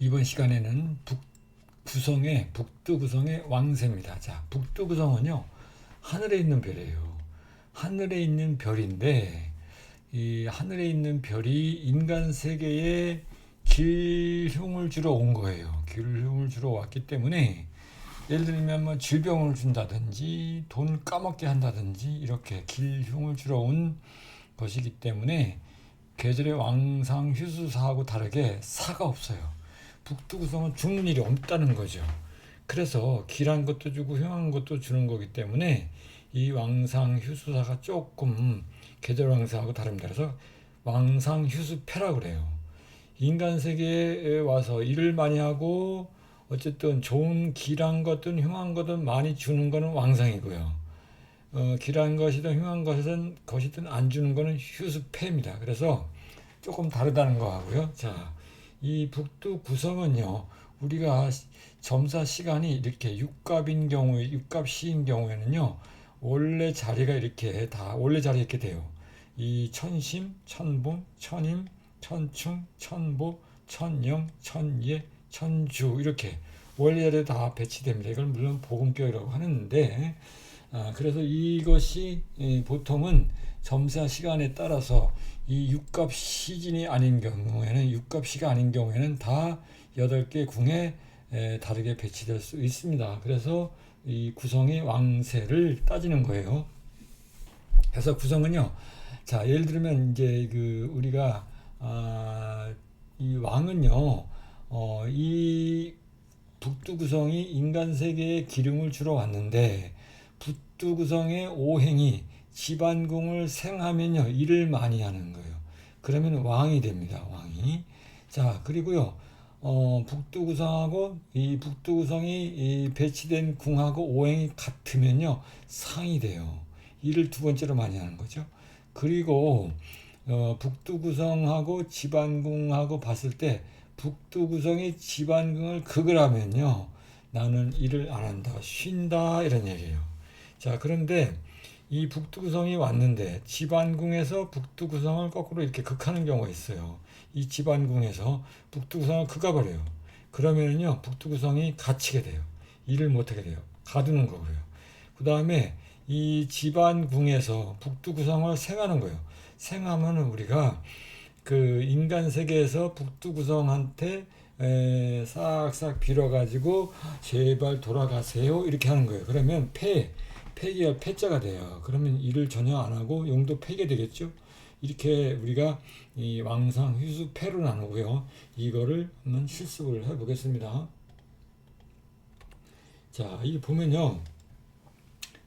이번 시간에는 북두구성의 왕새입니다. 자, 북두구성은요, 하늘에 있는 별이에요. 하늘에 있는 별인데, 이 하늘에 있는 별이 인간 세계에 길흉을 주러 온 거예요. 길흉을 주러 왔기 때문에, 예를 들면 뭐 질병을 준다든지, 돈 까먹게 한다든지, 이렇게 길흉을 주러 온 것이기 때문에, 계절의 왕상 휴수사하고 다르게 사가 없어요. 북두구성은 죽는 일이 없다는 거죠. 그래서 길한 것도 주고 흉한 것도 주는 거기 때문에 이 왕상 휴수사가 조금 계절 왕사하고 다릅니다. 그래서 왕상 휴수패라고 그래요. 인간 세계에 와서 일을 많이 하고 어쨌든 좋은 길한 것든 흉한 것든 많이 주는 거는 왕상이고요. 길한 것이든 흉한 것이든 안 주는 거는 휴수패입니다. 그래서 조금 다르다는 거 하고요. 자, 이 북두 구성은요, 우리가 점사 시간이 이렇게 육갑시인 경우에는요, 원래 자리가 이렇게 돼요. 이 천심, 천봉, 천임, 천충, 천보, 천영, 천예, 천주 이렇게 원래 자리에 다 배치됩니다. 이걸 물론 보금격이라고 하는데, 그래서 이것이 보통은 점사 시간에 따라서 이 육갑시가 아닌 경우에는 다 8개 궁에 다르게 배치될 수 있습니다. 그래서 이 구성의 왕세를 따지는 거예요. 그래서 구성은요, 자, 예를 들면 이제 우리가 이 왕은요, 이 북두구성이 인간 세계에 기름을 주러 왔는데 북두구성의 오행이 집안궁을 생하면요 일을 많이 하는 거예요. 그러면 왕이 됩니다. 왕이. 자, 그리고요 북두구성하고 이 북두구성이 이 배치된 궁하고 오행이 같으면요 상이 돼요. 일을 두 번째로 많이 하는 거죠. 그리고 북두구성하고 집안궁하고 봤을 때 북두구성이 집안궁을 극을 하면요 나는 일을 안 한다, 쉰다 이런 얘기예요. 자, 그런데 이 북두구성이 왔는데 집안궁에서 북두구성을 거꾸로 이렇게 극하는 경우가 있어요. 이 집안궁에서 북두구성을 극어버려요. 그러면요 북두구성이 갇히게 돼요. 일을 못하게 돼요. 가두는 거고요. 그 다음에 이 집안궁에서 북두구성을 생하는 거예요. 생하면 우리가 그 인간 세계에서 북두구성한테 싹싹 빌어가지고 제발 돌아가세요 이렇게 하는 거예요. 그러면 폐기가 폐자가 돼요. 그러면 일을 전혀 안 하고 용도 폐기되겠죠. 이렇게 우리가 이 왕상 휴수 패로 나누고요. 이거를 한번 실습을 해보겠습니다. 자, 이 보면요.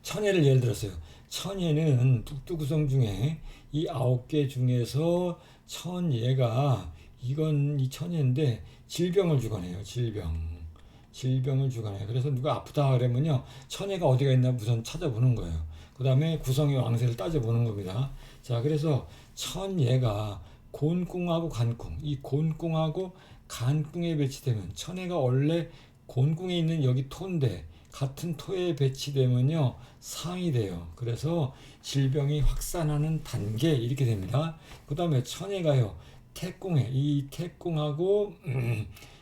천예를 예를 들었어요. 천예는 북두구성 중에 이 9개 중에서 천예가 이 천예인데 질병을 주관해요. 질병을 주관해요. 그래서 누가 아프다 그러면요 천예가 어디가 있나 우선 찾아보는 거예요. 그 다음에 구성의 왕세를 따져보는 겁니다. 자, 그래서 천예가 곤궁하고 간궁, 이 곤궁하고 간궁에 배치되면 천예가 원래 곤궁에 있는 여기 토인데 같은 토에 배치되면요 상이 돼요. 그래서 질병이 확산하는 단계 이렇게 됩니다. 그 다음에 천예가요 이 태궁하고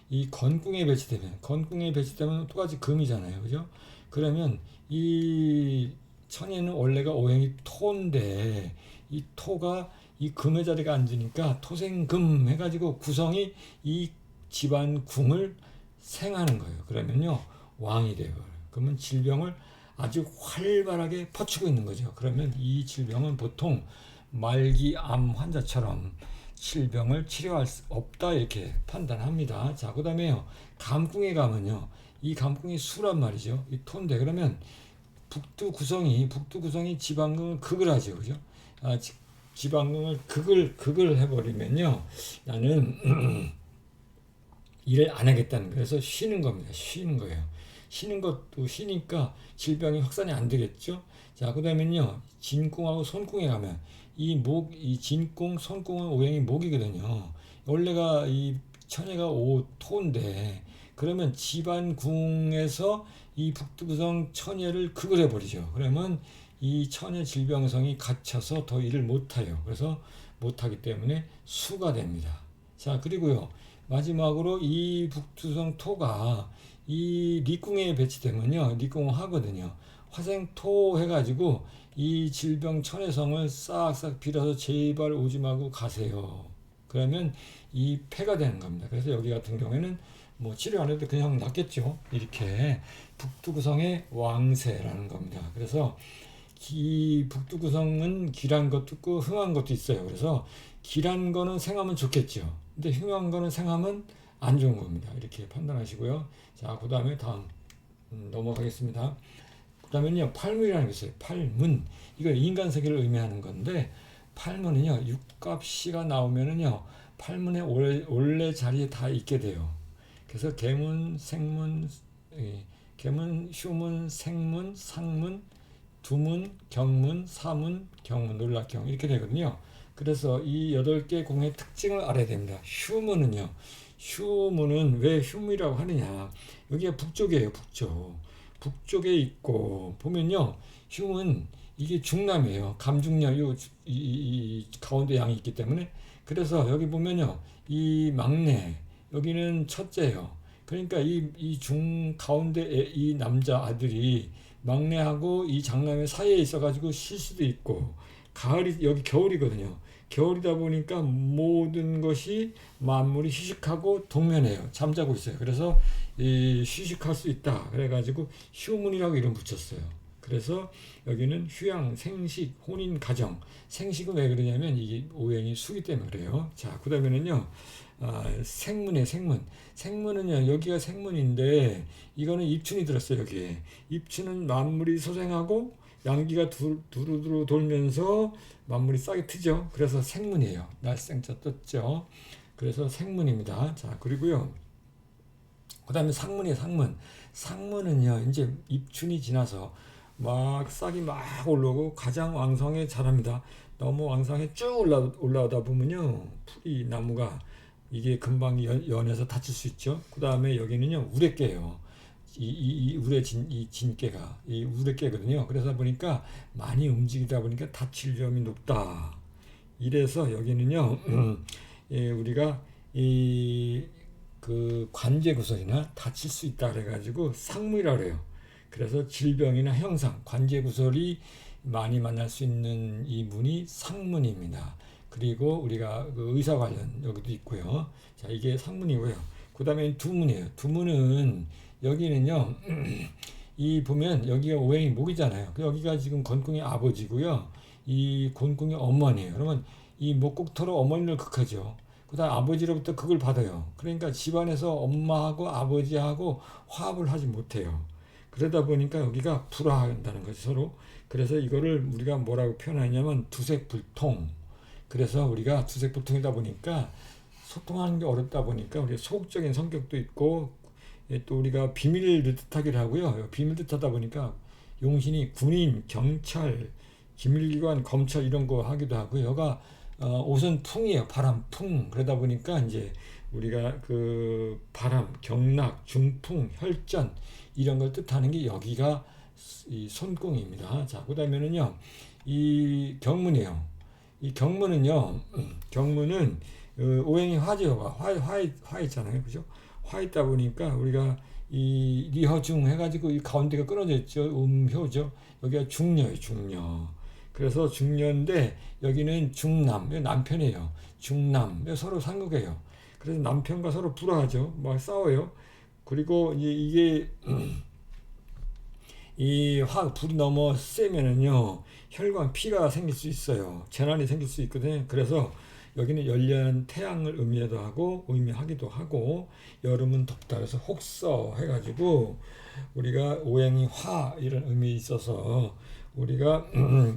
이 건궁에 배치되면 똑같이 금이잖아요. 그죠? 그러면 이 천예는 원래가 오행이 토인데 이 토가 이 금의 자리가 앉으니까 토생금 해가지고 구성이 이 집안 궁을 생하는 거예요. 그러면요 왕이 돼요. 그러면 질병을 아주 활발하게 퍼치고 있는 거죠. 그러면 이 질병은 보통 말기암 환자처럼 질병을 치료할 수 없다 이렇게 판단합니다. 자, 그 다음에요 감궁에 가면요 이 감궁이 수란 말이죠. 이 토인데 그러면 북두구성이 지방궁을 극을 하죠. 그죠? 지방궁을 극을 해버리면요 나는 일을 안 하겠다는 거예요. 그래서 쉬는 겁니다. 쉬는 거예요. 쉬는 것도 쉬니까 질병이 확산이 안 되겠죠. 자, 그 다음에는요 진궁하고 손궁에 가면 이 진궁, 손궁은 오행이 목이거든요. 원래가 이 천예가 토인데 그러면 집안궁에서 이 북두구성 천예를 극을 해버리죠. 그러면 이 천예 질병성이 갇혀서 더 일을 못해요. 그래서 못하기 때문에 수가 됩니다. 자, 그리고요 마지막으로 이 북두성 토가 이 리궁에 배치되면요, 리궁 하거든요. 화생토 해가지고 이 질병 천혜성을 싹싹 빌어서 제발 오지 말고 가세요. 그러면 이 폐가 되는 겁니다. 그래서 여기 같은 경우에는 뭐 치료 안 해도 그냥 낫겠죠. 이렇게 북두구성의 왕세라는 겁니다. 그래서 이 북두구성은 길한 것도 있고 흥한 것도 있어요. 그래서 길한 거는 생하면 좋겠죠. 근데 흥한 거는 생하면 안 좋은 겁니다. 이렇게 판단하시고요. 자, 그 다음에 다음 넘어가겠습니다. 그 다음에는요, 팔문이라는 게 있어요. 팔문. 이걸 인간 세계를 의미하는 건데, 팔문은요, 육갑시가 나오면은요, 팔문의 원래 자리에 다 있게 돼요. 그래서 계문, 생문, 계문, 휴문, 생문, 상문, 두문, 경문, 사문, 경문, 놀랍경 이렇게 되거든요. 그래서 이 8개 공의 특징을 알아야 됩니다. 휴문은요. 휴문은 왜 휴문이라고 하느냐. 여기가 북쪽이에요. 북쪽. 북쪽에 있고 보면요. 휴문 이게 중남이에요. 감중녀 이 가운데 양이 있기 때문에 그래서 여기 보면요. 이 막내 여기는 첫째예요. 그러니까 이 중 가운데 이 남자 아들이 막내하고 이 장남의 사이에 있어가지고 쉴 수도 있고 가을이 여기 겨울이거든요. 겨울이다 보니까 모든 것이 만물이 휴식하고 동면해요. 잠자고 있어요. 그래서 이 휴식할 수 있다. 그래가지고 휴문이라고 이름 붙였어요. 그래서 여기는 휴양, 생식, 혼인, 가정. 생식은 왜 그러냐면 이게 오행이 수기 때문에 그래요. 자, 그 다음에는요. 생문이에요. 생문. 생문은요. 여기가 생문인데 이거는 입춘이 들었어요. 여기에. 입춘은 만물이 소생하고 양기가 두루두루 돌면서 만물이 싹이 트죠. 그래서 생문이에요. 날생자 떴죠. 그래서 생문입니다. 자, 그리고요. 그 다음에 상문이에요. 상문. 상문은요. 이제 입춘이 지나서 막 싹이 막 올라오고 가장 왕성에 자랍니다. 너무 왕성에 쭉 올라오다 보면요. 풀이 나무가 이게 금방 연해서 다칠 수 있죠. 그 다음에 여기는요. 우레깨예요. 이 우레 이 진깨가 이 우레깨거든요. 그래서 보니까 많이 움직이다 보니까 다칠 위험이 높다. 이래서 여기는요. 예, 우리가 이 그 관제 구설이나 다칠 수 있다 그래가지고 상무이라 그래요. 그래서 질병이나 형상, 관제 구설이 많이 만날 수 있는 이 문이 상문입니다. 그리고 우리가 그 의사 관련 여기도 있고요. 자, 이게 상문이고요. 그 다음에 두문이에요. 두문은 여기는요. 이 보면 여기가 오행이 목이잖아요. 여기가 지금 건궁의 아버지고요. 이 건궁의 어머니예요. 그러면 이 목국토로 어머니를 극하죠. 그 다음 아버지로부터 극을 받아요. 그러니까 집안에서 엄마하고 아버지하고 화합을 하지 못해요. 그러다 보니까 여기가 불화한다는 거죠, 서로. 그래서 이거를 우리가 뭐라고 표현하냐면 두색불통. 그래서 우리가 두색불통이다 보니까 소통하는 게 어렵다 보니까 우리 소극적인 성격도 있고 또 우리가 비밀을 뜻하기도 하고요. 비밀 뜻하다 보니까 용신이 군인, 경찰, 기밀기관, 검찰 이런 거 하기도 하고요. 여가 옷은 풍이에요. 바람, 풍. 그러다 보니까 이제 우리가 그 바람, 경락, 중풍, 혈전 이런 걸 뜻하는 게 여기가 이 손궁입니다. 자, 그다음에는요. 이 경문이에요. 이 경문은요. 경문은 오행이 화제가 화 있잖아요. 그죠? 화 있다 보니까 우리가 이 리허중 해가지고 이 가운데가 끊어져 있죠. 음효죠. 여기가 중녀예요. 중녀. 그래서 중녀인데 여기는 중남, 남편이에요. 중남, 서로 상극이에요. 그래서 남편과 서로 불화하죠. 막 싸워요. 그리고 이게 이 불이 너무 세면은요 혈관 피가 생길 수 있어요. 재난이 생길 수 있거든요. 그래서 여기는 열렬한 태양을 의미하기도 하고 여름은 덥다 그래서 혹서 해가지고 우리가 오행이 화 이런 의미 있어서 우리가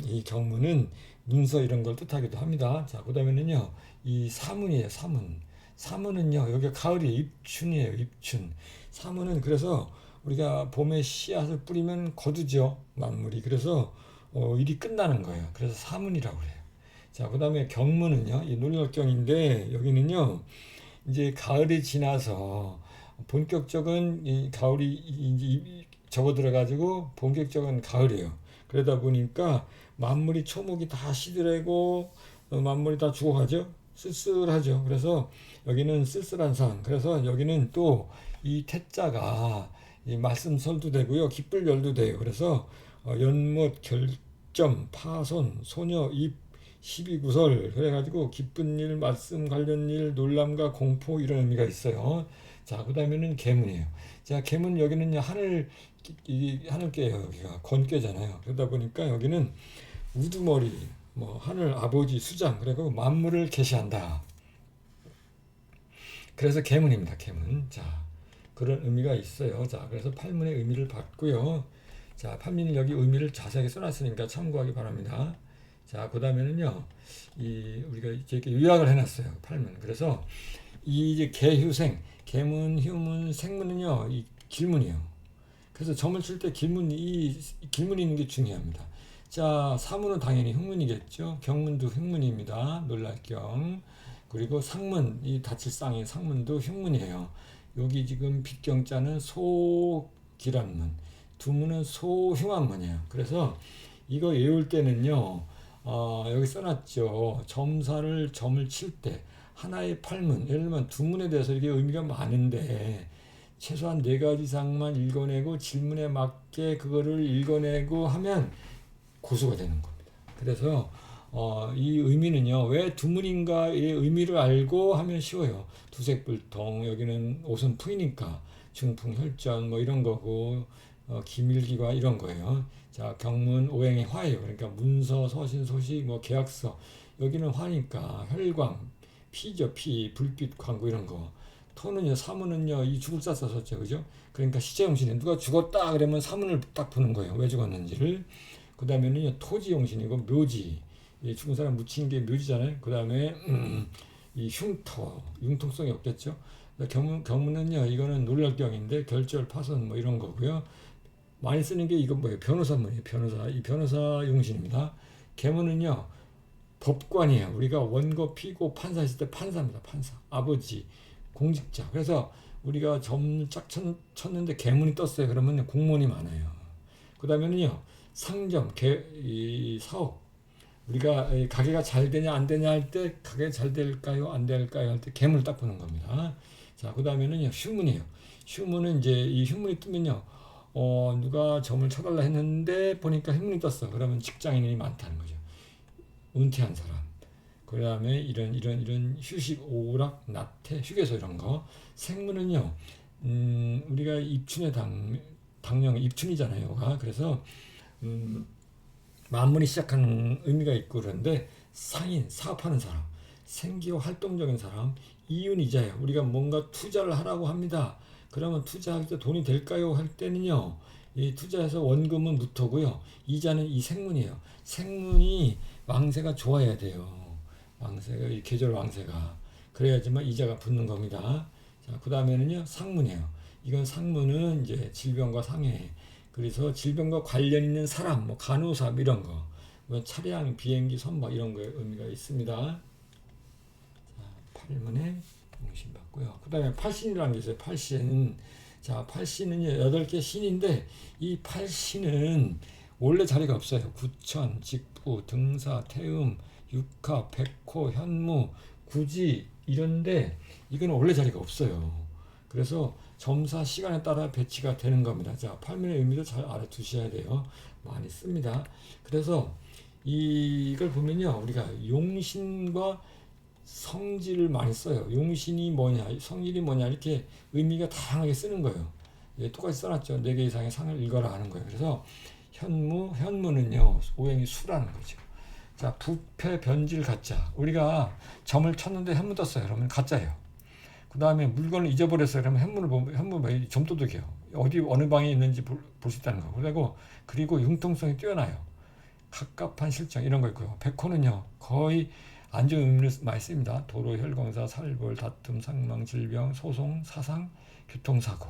이 경문은 문서 이런 걸 뜻하기도 합니다. 자, 그다음에는요 이 사문이에요. 사문은요 여기 가을이 입춘이에요. 입춘. 사문은 그래서 우리가 봄에 씨앗을 뿌리면 거두죠. 만물이. 그래서 일이 끝나는 거예요. 그래서 사문이라고 그래요. 자, 그다음에 경문은요. 이 논력경인데 여기는요. 이제 가을이 지나서 본격적인 이 가을이 이제 접어들어 가지고 본격적인 가을이에요. 그러다 보니까 만물이 초목이 다 시들하고 만물이 다 죽어가죠. 쓸쓸하죠. 그래서 여기는 쓸쓸한 상. 그래서 여기는 또 이 태자가 이 말씀설도 되고요. 기쁠 열도 돼요. 그래서 연못, 결점, 파손, 소녀, 입, 시비구설 그래가지고 기쁜 일, 말씀 관련 일, 놀람과 공포 이런 의미가 있어요. 자, 그다음에는 계문이에요. 자, 계문 여기는요 하늘 이 하늘께요. 여기가 건께잖아요. 그러다 보니까 여기는 우두머리, 뭐 하늘 아버지 수장 그리고 만물을 계시한다. 그래서 계문입니다. 계문. 자, 그런 의미가 있어요. 자, 그래서 팔문의 의미를 받고요. 자, 판민이 여기 의미를 자세하게 써놨으니까 참고하기 바랍니다. 자, 그 다음에는요, 우리가 이렇게 요약을 해놨어요. 팔문. 그래서 이 이제 계휴생, 계문, 휴문, 생문은요, 이 길문이에요. 그래서 점을 칠 때 길문이 있는 게 중요합니다. 자, 사문은 당연히 흉문이겠죠. 경문도 흉문입니다. 놀랄 경. 그리고 상문, 이 닫힐 쌍의 상문도 흉문이에요. 여기 지금 빗경자는 소기란문, 두문은 소흉한문이에요. 그래서 이거 외울 때는요, 여기 써놨죠. 점을 칠 때 하나의 팔문, 예를 들면 두문에 대해서 이게 의미가 많은데 최소한 4가지 이상만 읽어내고 질문에 맞게 그거를 읽어내고 하면 고수가 되는 겁니다. 그래서 이 의미는요, 왜 두문인가의 의미를 알고 하면 쉬워요. 두색불통, 여기는 옷은 풀이니까 중풍, 혈전 뭐 이런 거고, 기밀기과 이런 거예요. 자, 경문, 오행의 화예요. 그러니까 문서, 서신, 소식, 뭐 계약서. 여기는 화니까 혈광, 피죠, 피, 불빛, 광고 이런 거. 토는요, 사문은요, 이 죽을 쌌어 썼죠, 그죠? 그러니까 시제용신에 누가 죽었다 그러면 사문을 딱 보는 거예요. 왜 죽었는지를. 그 다음에는요, 토지용신이고 묘지. 죽은 사람 묻힌 게 묘지잖아요. 그 다음에 이 흉터, 융통성이 없겠죠. 경문은요, 이거는 놀랄경인데 결절, 파손 뭐 이런 거고요. 많이 쓰는 게 이거 뭐예요? 변호사문이에요. 이 변호사 용신입니다. 계문은요, 법관이에요. 우리가 원고, 피고, 판사 했을 때 판사입니다. 판사, 아버지, 공직자. 그래서 우리가 점 쫙 쳤는데 계문이 떴어요. 그러면 공무원이 많아요. 그 다음에는요, 상점, 이 사업. 우리가 가게가 잘 되냐 안 되냐 할 때 가게 잘 될까요 안 될까요 할 때 계문을 딱 보는 겁니다. 자, 그 다음에는요, 휴문이에요. 휴문은 이제 이 휴문이 뜨면요, 누가 점을 쳐달라 했는데 보니까 휴문이 떴어. 그러면 직장인이 많다는 거죠. 은퇴한 사람. 그 다음에 이런 휴식, 오락, 나태, 휴게소 이런 거. 생문은요, 우리가 입춘의 당령, 입춘이잖아요. 그래서 만문이 시작하는 의미가 있고 그런데 상인, 사업하는 사람, 생기와 활동적인 사람, 이윤이자예요. 우리가 뭔가 투자를 하라고 합니다. 그러면 투자할 때 돈이 될까요? 할 때는요, 이 투자해서 원금은 무토고요. 이자는 이 생문이에요. 생문이 왕세가 좋아야 돼요. 왕세가, 이 계절 왕세가. 그래야지만 이자가 붙는 겁니다. 자, 그 다음에는요, 상문이에요. 이건 상문은 이제 질병과 상해. 그래서 질병과 관련 있는 사람, 뭐 간호사 이런 거, 뭐 차량, 비행기, 선박 이런 거에 의미가 있습니다. 자, 팔문에 용신 받고요. 그 다음에 팔신이라는 게 있어요. 팔신. 자, 팔신은요, 8개 신인데, 이 팔신은 원래 자리가 없어요. 구천, 직부, 등사, 태음, 육하, 백호, 현무, 구지, 이런데, 이건 원래 자리가 없어요. 그래서 점사 시간에 따라 배치가 되는 겁니다. 자, 팔문의 의미도 잘 알아두셔야 돼요. 많이 씁니다. 그래서 이걸 보면요, 우리가 용신과 성질을 많이 써요. 용신이 뭐냐, 성질이 뭐냐, 이렇게 의미가 다양하게 쓰는 거예요. 예, 똑같이 써놨죠. 4개 이상의 상을 읽어라 하는 거예요. 그래서 현무는요, 오행이 수라는 거죠. 자, 부패, 변질, 가짜. 우리가 점을 쳤는데 현무 떴어요. 그러면 가짜예요. 그 다음에 물건을 잊어버렸어요. 그러면 현문을 보면, 현문 점도둑이에요. 어느 방에 있는지 볼 수 있다는 거. 그리고 융통성이 뛰어나요. 갑갑한 실정, 이런 거 있고요. 백호는요, 거의 안 좋은 의미를 많이 씁니다. 도로, 혈광사, 살벌, 다툼, 상망, 질병, 소송, 사상, 교통사고.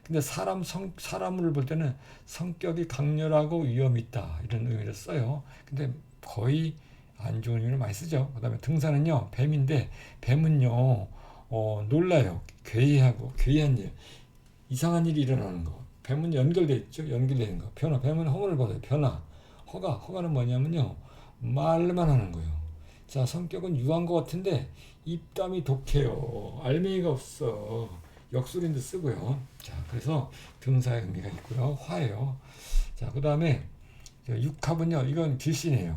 근데 사람을 볼 때는 성격이 강렬하고 위험이 있다, 이런 의미를 써요. 근데 거의 안 좋은 의미를 많이 쓰죠. 그 다음에 등산은요, 뱀인데, 뱀은요, 놀라요. 괴이한 일, 이상한 일이 일어나는 거. 뱀은 연결돼 있죠. 연결되는 거. 뱀은 허물을 벗어요. 허가는 뭐냐면요, 말만 하는 거예요. 자, 성격은 유한 것 같은데 입담이 독해요. 알맹이가 없어. 역술인도 쓰고요. 자, 그래서 등사의 의미가 있고요. 화예요. 자, 그 다음에 육합은요. 이건 길신이에요.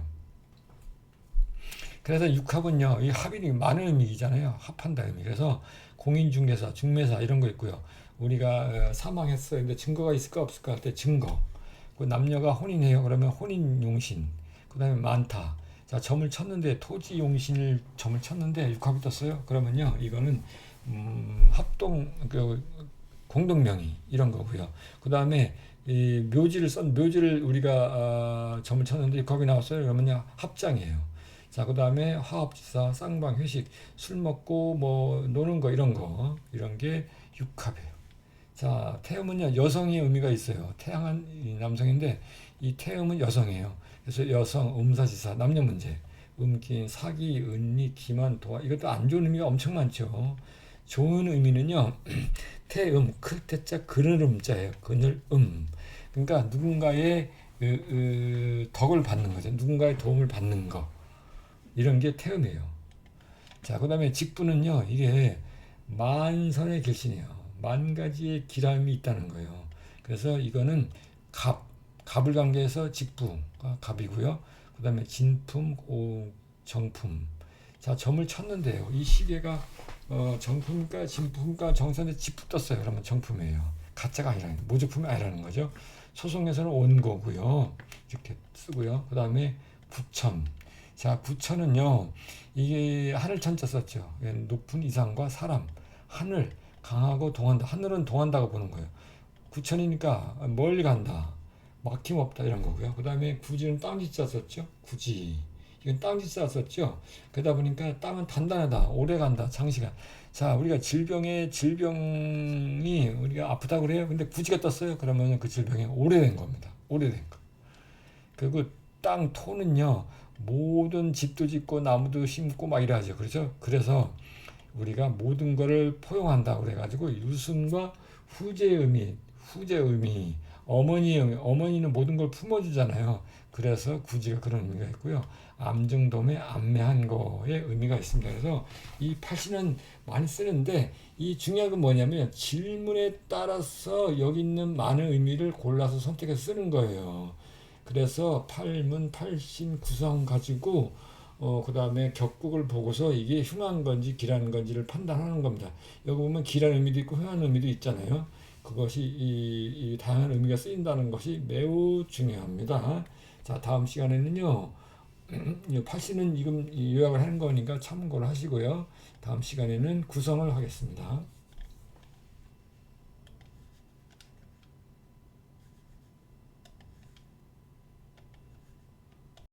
그래서 육합은요. 이 합이 많은 의미잖아요. 합한다 의미. 그래서 공인중개사, 중매사 이런 거 있고요. 우리가 사망했어요. 근데 증거가 있을까 없을까 할 때 증거. 그 남녀가 혼인해요. 그러면 혼인용신. 그 다음에 많다. 자, 점을 쳤는데 토지용신을 점을 쳤는데 육합이 떴어요. 그러면요. 이거는 합동 공동명의 이런 거고요. 그 다음에 이 묘지를 우리가 점을 쳤는데 육합이 나왔어요. 그러면요. 합장이에요. 자, 그 다음에 화합지사, 쌍방, 회식, 술 먹고 뭐 노는 거 이런 게 육합이에요. 자, 태음은요, 여성의 의미가 있어요. 태양한 남성인데, 이 태음은 여성이에요. 그래서 여성, 음사지사, 남녀 문제, 음긴, 사기, 은리, 기만, 도화, 이것도 안 좋은 의미가 엄청 많죠. 좋은 의미는요, 태음, 클 태자, 그늘 음자예요. 그늘 그러니까 누군가의 덕을 받는 거죠. 누군가의 도움을 받는 거. 이런 게 태음이에요. 자, 그 다음에 직분은요, 이게 만선의 결신이에요. 만 가지의 기람이 있다는 거예요. 그래서 이거는 갑을 관계해서 직부가 갑이고요. 그 다음에 진품, 정품. 자, 점을 쳤는데요. 이 시계가 정품가, 진품가, 정선에 직부 떴어요. 그러면 정품이에요. 가짜가 아니라는, 모조품이 아니라는 거죠. 소송에서는 원고고요. 이렇게 쓰고요. 그 다음에 부천. 자, 부천은요, 이게 하늘천자 썼죠. 높은 이상과 사람, 하늘, 강하고 동한다. 하늘은 동한다고 보는 거예요. 구천이니까 멀리 간다. 막힘없다 이런 거고요. 그 다음에 구지는 땅지자 썼죠. 구지. 이건 땅지자 썼죠. 그러다 보니까 땅은 단단하다. 오래 간다. 장시간. 자, 우리가 질병이 우리가 아프다고 그래요. 근데 구지가 떴어요. 그러면 그 질병이 오래된 겁니다. 오래된 거. 그리고 땅 토는요. 모든 집도 짓고 나무도 심고 막 이래야죠. 그렇죠? 그래서 우리가 모든 것을 포용한다 그래가지고 유순과 후제의 의미, 어머니의 의미, 어머니는 모든 걸 품어주잖아요. 그래서 구지가 그런 의미가 있고요. 암증돔에 암매한 거에 의미가 있습니다. 그래서 이 팔씨는 많이 쓰는데 이 중요한 건 뭐냐면 질문에 따라서 여기 있는 많은 의미를 골라서 선택해서 쓰는 거예요. 그래서 팔문, 팔신 구성 가지고 그 다음에 격국을 보고서 이게 흉한 건지 기란 건지를 판단하는 겁니다. 여기 보면 기란 의미도 있고 흉한 의미도 있잖아요. 그것이 이 다양한 의미가 쓰인다는 것이 매우 중요합니다. 자, 다음 시간에는요. 팔씨는 지금 요약을 하는 거니까 참고를 하시고요. 다음 시간에는 구성을 하겠습니다.